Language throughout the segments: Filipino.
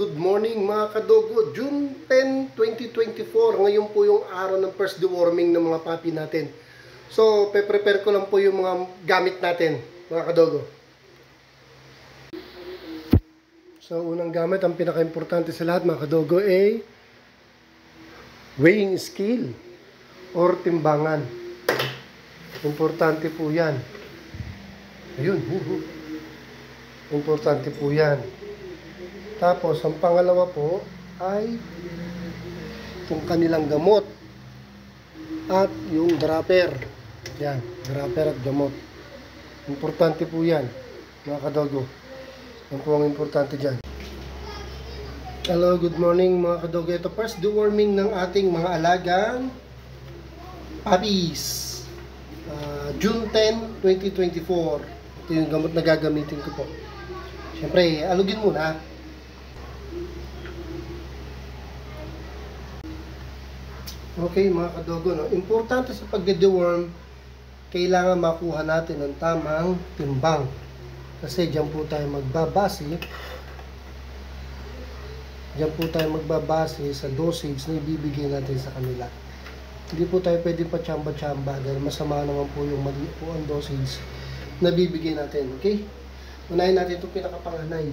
good morning mga kadogo. June 10, 2024. Ngayon po yung araw ng first deworming ng mga puppy natin. So, pe-prepare ko lang po yung mga gamit natin mga kadogo. So, unang gamit, ang pinaka-importante sa lahat mga kadogo ay weighing scale or timbangan. Importante po yan. Ayun. Importante po yan. Tapos, ang pangalawa po ay itong kanilang gamot at yung dropper. Yan, dropper at gamot. Importante po yan, mga kadogo. Yan po ang importante dyan. Hello, good morning mga kadogo. Ito first deworming ng ating mga alagang puppies. June 10, 2024. Ito yung gamot na gagamitin ko po. Siyempre, alugin muna. Okay mga kadogo, no? Importante sa pagde-deworm, kailangan makuha natin ang tamang timbang. Kasi dyan po tayo magbabase. Dyan po tayo magbabase sa dosage na ibibigay natin sa kanila. Hindi po tayo pwedeng pa-chamba-chamba dahil masama naman po yung mali po ang dosage na bibigay natin. Okay? Unahin natin itong pinakapanganay.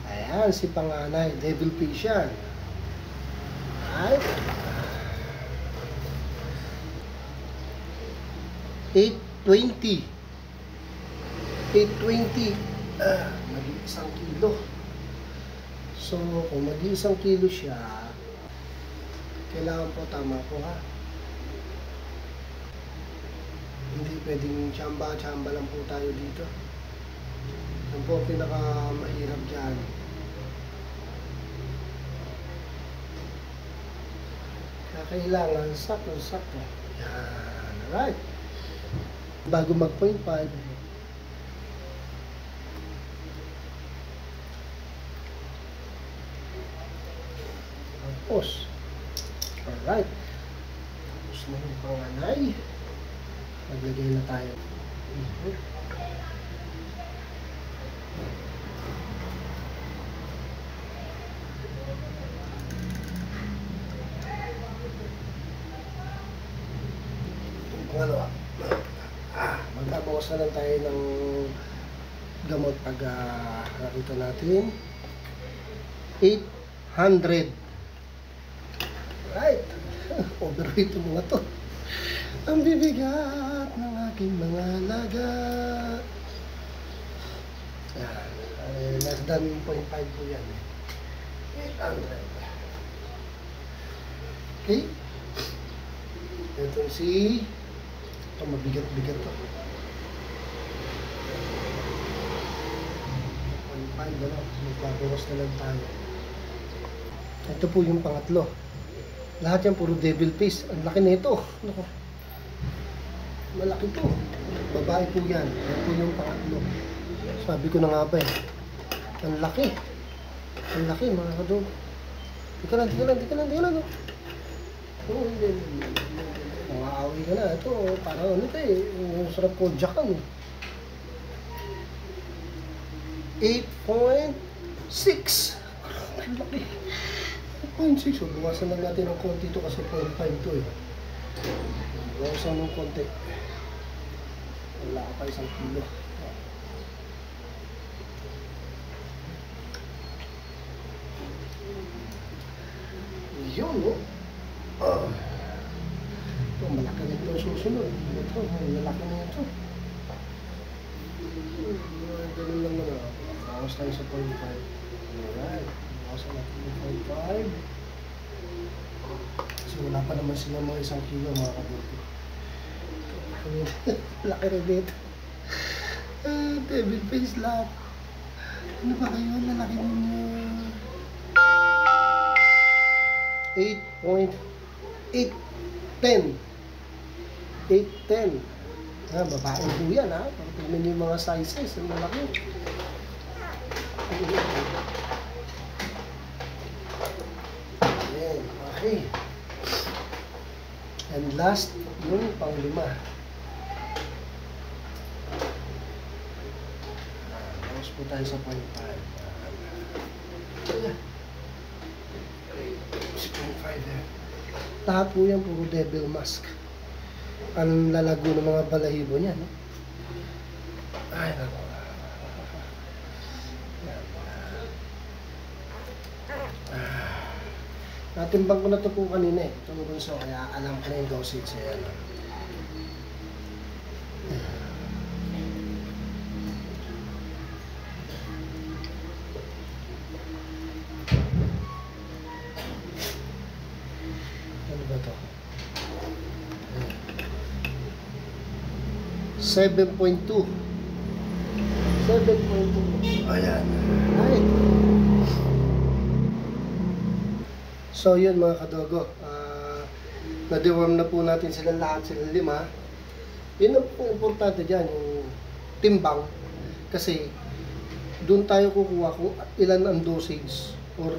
Ayan, si panganay, devil fish yan. 820 mag-iisang kilo. So kung mag-iisang kilo siya, kailangan po tama po ha, hindi pwedeng chamba lang po tayo dito. Yan po ang pinaka mahirap dyan. Kailangan sakto. Yan, alright. Bago mag 0.5, tapos, alright. Tapos na yung panganay. Maglagay na tayo. Pangalawa, magbabawas na lang tayo ng gamot pag nakita natin 800. Right. Overweight yung mga to. Ang bibigat ng aking mga alaga. Yan. Less than 0.5 po yan. 800. Okay. Ito si... Ito mabigat-bigat to. 0.5 ano. Magbabawas na lang tayo. Ito po yung pangatlo. Lahat yan puro devil fish. Ang laki nito. Naku. Malaki to. Babae po yan. Yan po yung pangatlo. Sabi ko na nga ba eh. Ang laki. Ang laki mga kadogo. Di ka lang. Oo, hindi. Maaaway ka na. Ito, parang ano ito eh. Sarap ko jakan. 8.6. Ang laki. 8.6. So, buwasan lang natin ng konti ito kasi 0.5 ito eh. Buwasan ng konti. Wala ka pa 1 kilo. Yun, no? Ito, malaki na ito susunod. Ito, malaki na ito. Ganun lang naman. Bawas tayo sa 0.5. Alright. Bawasan natin yung 0.5. Kasi wala pa naman sila mga 1 kilo mga kabuti. Laki rin dito. Devil face lahat. Ano ba kayo? Lalaki ninyo. 8.810. 810. Babae po yan ha. Tingnan yung mga sizes. Ang malaki. Ayan. Okay. And last, yung pang-5. Tapos po tayo sa 0.5. Okay, there. Lahat po yan, puro devil mask. Ang lalago ng mga balahibo niya, no? Ay, nako. Natimbang ko na ito po kanina eh. Itong bunso, kaya alam ko na yung dosage. Ayan. Ano ba ito? 7.2. 7.2. Ayan. Ay. So yun mga kadogo, na-deworm na po natin sila lahat, sila 5. Yun ang importante dyan, yung timbang. Kasi doon tayo kukuha kung ilan ang dosage or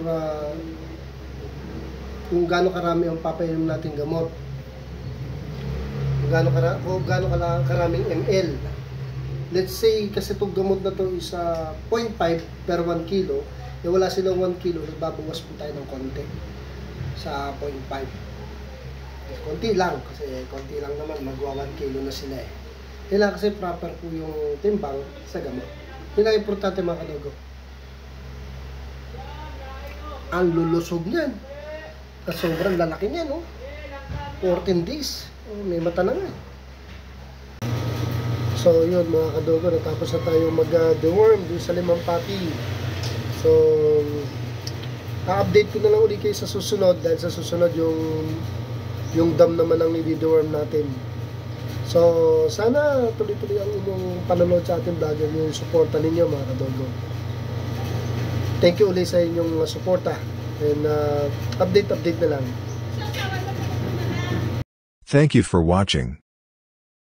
kung gaano karami ang papainom natin gamot. Kung gaano karaming ml. Let's say, kasi itong gamot na to is 0.5 per 1 kilo, eh wala silang 1 kilo, nagbabawas po tayo ng konti sa 0.5. Konti lang, kasi konti lang naman, magwa 1 kilo na sila eh. Kailangan kasi proper po yung timbang sa gamot. Yun ang importante mga kadogo. Ang lulusog niyan. Kasi sobrang lalaki niya, no? 14 days. May mata na nga. So yun mga kadogo, natapos na tayo mag-deworm dun sa 5 puppy. So update ko na lang ulit kayo sa susunod, dahil sa susunod yung dam naman ang i-deworm natin. So sana tuloy-tuloy ang inyong panonood sa ating vlog, yung suporta ninyo mga kadogo. Thank you ulit sa inyong suporta, and update na lang. Thank you for watching.